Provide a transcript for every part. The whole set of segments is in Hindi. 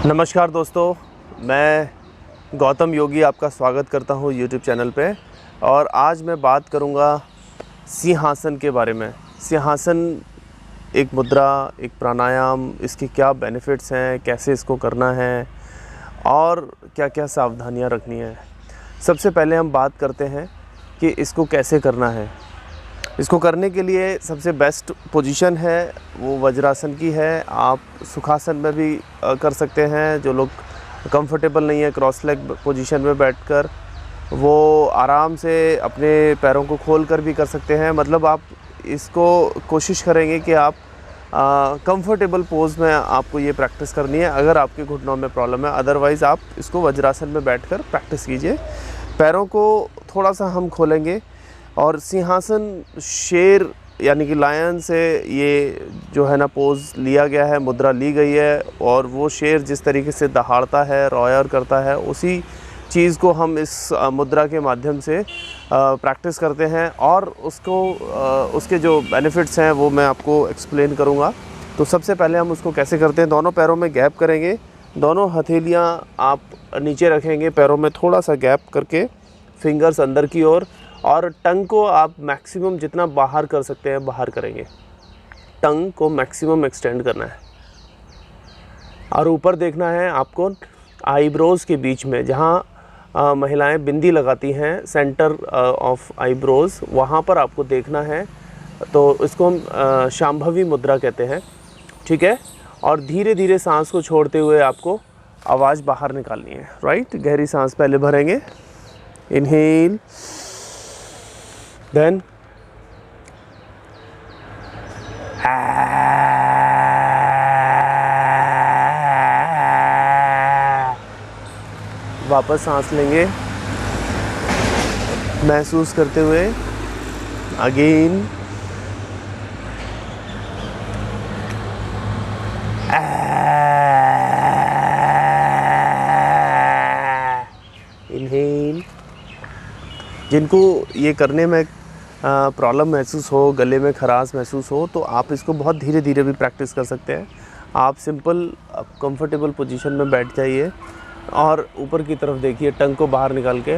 नमस्कार दोस्तों, मैं गौतम योगी आपका स्वागत करता हूं यूट्यूब चैनल पे। और आज मैं बात करूंगा सिंहासन के बारे में। सिंहासन एक मुद्रा, एक प्राणायाम, इसके क्या बेनिफिट्स हैं, कैसे इसको करना है और क्या क्या सावधानियां रखनी है। सबसे पहले हम बात करते हैं कि इसको कैसे करना है। इसको करने के लिए सबसे बेस्ट पोजीशन है वो वज्रासन की है। आप सुखासन में भी कर सकते हैं। जो लोग कंफर्टेबल नहीं है क्रॉस लेग पोजीशन में बैठकर, वो आराम से अपने पैरों को खोल कर भी कर सकते हैं। मतलब आप इसको कोशिश करेंगे कि आप कंफर्टेबल पोज में आपको ये प्रैक्टिस करनी है अगर आपके घुटनों में प्रॉब्लम है। अदरवाइज़ आप इसको वज्रासन में बैठकर प्रैक्टिस कीजिए। पैरों को थोड़ा सा हम खोलेंगे और सिंहासन शेर यानी कि लायन से ये जो है ना पोज़ लिया गया है, मुद्रा ली गई है। और वो शेर जिस तरीके से दहाड़ता है, रॉयर करता है, उसी चीज़ को हम इस मुद्रा के माध्यम से प्रैक्टिस करते हैं। और उसके जो बेनिफिट्स हैं वो मैं आपको एक्सप्लेन करूँगा। तो सबसे पहले हम उसको कैसे करते हैं। दोनों पैरों में गैप करेंगे, दोनों हथेलियाँ आप नीचे रखेंगे, पैरों में थोड़ा सा गैप करके, फिंगर्स अंदर की ओर, और टंग को आप मैक्सिमम जितना बाहर कर सकते हैं बाहर करेंगे। टंग को मैक्सिमम एक्सटेंड करना है और ऊपर देखना है आपको आईब्रोज़ के बीच में, जहाँ महिलाएं बिंदी लगाती हैं, सेंटर ऑफ आईब्रोज़, वहाँ पर आपको देखना है। तो इसको हम शांभवी मुद्रा कहते हैं, ठीक है। और धीरे धीरे सांस को छोड़ते हुए आपको आवाज़ बाहर निकालनी है। राइट, गहरी सांस पहले भरेंगे, इनहेल, देन वापस सांस लेंगे महसूस करते हुए, अगेन इनहेल। जिनको ये करने में प्रॉब्लम महसूस हो, गले में खराश महसूस हो, तो आप इसको बहुत धीरे धीरे भी प्रैक्टिस कर सकते हैं। आप सिंपल कंफर्टेबल पोजीशन में बैठ जाइए और ऊपर की तरफ देखिए, टंग को बाहर निकाल के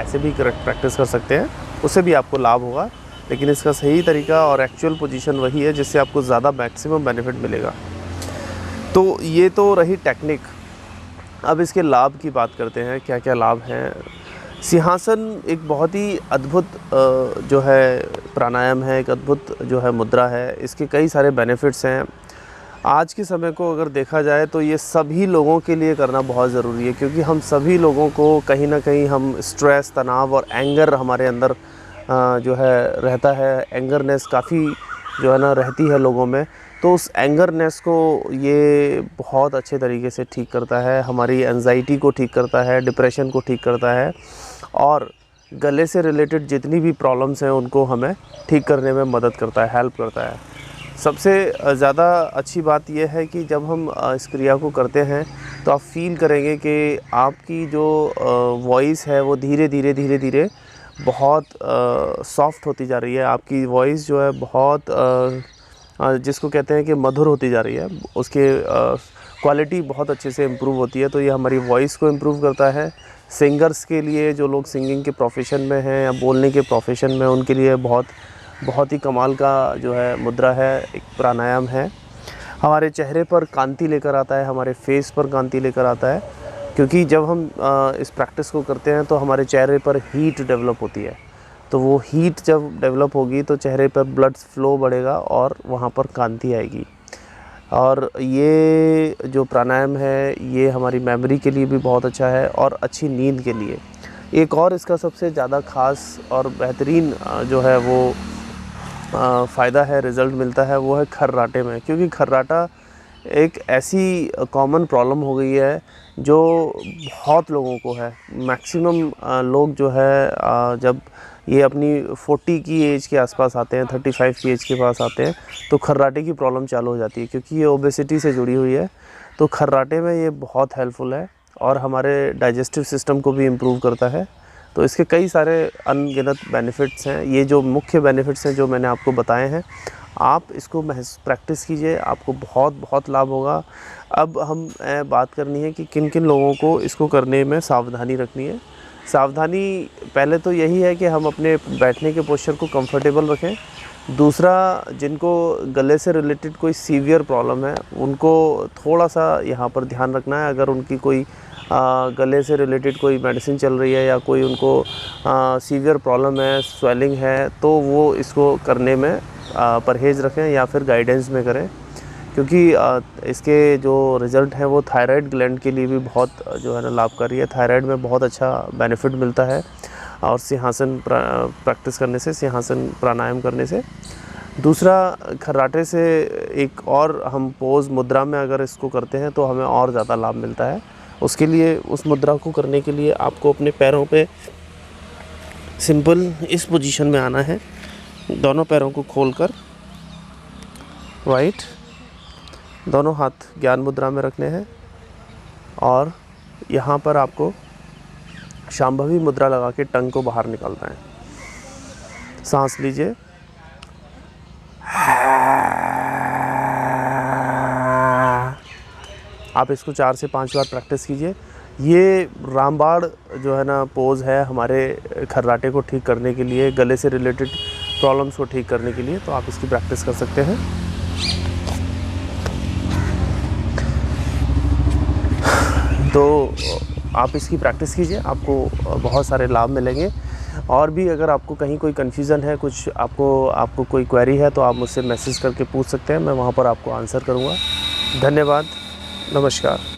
ऐसे भी प्रैक्टिस कर सकते हैं, उससे भी आपको लाभ होगा। लेकिन इसका सही तरीका और एक्चुअल पोजीशन वही है जिससे आपको ज़्यादा मैक्सिमम बेनिफिट मिलेगा। तो ये तो रही टेक्निक। अब इसके लाभ की बात करते हैं, क्या क्या लाभ हैं। सिंहासन एक बहुत ही अद्भुत जो है प्राणायाम है, एक अद्भुत जो है मुद्रा है। इसके कई सारे बेनिफिट्स हैं। आज के समय को अगर देखा जाए तो ये सभी लोगों के लिए करना बहुत ज़रूरी है, क्योंकि हम सभी लोगों को कहीं ना कहीं हम स्ट्रेस, तनाव और एंगर हमारे अंदर जो है रहता है। एंगरनेस काफ़ी जो है ना रहती है लोगों में। तो उस एंगरनेस को ये बहुत अच्छे तरीके से ठीक करता है, हमारी एंजाइटी को ठीक करता है, डिप्रेशन को ठीक करता है, और गले से रिलेटेड जितनी भी प्रॉब्लम्स हैं उनको हमें ठीक करने में मदद करता है, हेल्प करता है। सबसे ज़्यादा अच्छी बात यह है कि जब हम इस क्रिया को करते हैं तो आप फील करेंगे कि आपकी जो वॉइस है वो धीरे धीरे बहुत सॉफ्ट होती जा रही है। आपकी वॉइस जो है बहुत जिसको कहते हैं कि मधुर होती जा रही है, उसके क्वालिटी बहुत अच्छे से इम्प्रूव होती है। तो ये हमारी वॉइस को इम्प्रूव करता है। सिंगर्स के लिए, जो लोग सिंगिंग के प्रोफेशन में हैं या बोलने के प्रोफेशन में, उनके लिए बहुत ही कमाल का जो है मुद्रा है, एक प्राणायाम है। हमारे चेहरे पर कांति लेकर आता है, हमारे फेस पर कांति लेकर आता है, क्योंकि जब हम इस प्रैक्टिस को करते हैं तो हमारे चेहरे पर हीट डेवलप होती है। तो वो हीट जब डेवलप होगी तो चेहरे पर ब्लड फ्लो बढ़ेगा और वहाँ पर कांति आएगी। और ये जो प्राणायाम है ये हमारी मेमोरी के लिए भी बहुत अच्छा है और अच्छी नींद के लिए। एक और इसका सबसे ज़्यादा ख़ास और बेहतरीन जो है वो फ़ायदा है, रिज़ल्ट मिलता है, वो है खर्राटे में। क्योंकि खर्राटा एक ऐसी कॉमन प्रॉब्लम हो गई है जो बहुत लोगों को है। मैक्सिमम लोग जो है जब ये अपनी 40 की एज के आसपास आते हैं, 35 की एज के पास आते हैं, तो खर्राटे की प्रॉब्लम चालू हो जाती है, क्योंकि ये ओबेसिटी से जुड़ी हुई है। तो खर्राटे में ये बहुत हेल्पफुल है और हमारे डाइजेस्टिव सिस्टम को भी इम्प्रूव करता है। तो इसके कई सारे अनगिनत बेनिफिट्स हैं। ये जो मुख्य बेनिफिट्स हैं जो मैंने आपको बताए हैं, आप इसको प्रैक्टिस कीजिए, आपको बहुत बहुत लाभ होगा। अब हम बात करनी है कि किन किन लोगों को इसको करने में सावधानी रखनी है। सावधानी पहले तो यही है कि हम अपने बैठने के पोस्चर को कंफर्टेबल रखें। दूसरा, जिनको गले से रिलेटेड कोई सीवियर प्रॉब्लम है उनको थोड़ा सा यहाँ पर ध्यान रखना है। अगर उनकी कोई गले से रिलेटेड कोई मेडिसिन चल रही है या कोई उनको सीवियर प्रॉब्लम है, स्वेलिंग है, तो वो इसको करने में परहेज़ रखें या फिर गाइडेंस में करें, क्योंकि इसके जो रिज़ल्ट हैं वो थायराइड ग्लैंड के लिए भी बहुत जो है ना लाभकारी है। थायराइड में बहुत अच्छा बेनिफिट मिलता है और सिंहासन प्रैक्टिस करने से, सिंहासन प्राणायाम करने से। दूसरा, खर्राटे से एक और हम पोज़ मुद्रा में अगर इसको करते हैं तो हमें और ज़्यादा लाभ मिलता है। उसके लिए, उस मुद्रा को करने के लिए आपको अपने पैरों पे सिंपल इस पोजीशन में आना है। दोनों पैरों को खोलकर राइट, दोनों हाथ ज्ञान मुद्रा में रखने हैं और यहाँ पर आपको शांभवी मुद्रा लगा के टंग को बाहर निकालना है। सांस लीजिए, आप इसको 4 से 5 बार प्रैक्टिस कीजिए। ये रामबाण जो है ना पोज़ है हमारे खर्राटे को ठीक करने के लिए, गले से रिलेटेड प्रॉब्लम्स को ठीक करने के लिए, तो आप इसकी प्रैक्टिस कर सकते हैं। तो आप इसकी प्रैक्टिस कीजिए, आपको बहुत सारे लाभ मिलेंगे। और भी अगर आपको कहीं कोई कन्फ्यूज़न है, कुछ आपको कोई क्वेरी है, तो आप मुझसे मैसेज करके पूछ सकते हैं, मैं वहाँ पर आपको आंसर करूँगा। धन्यवाद, नमस्कार।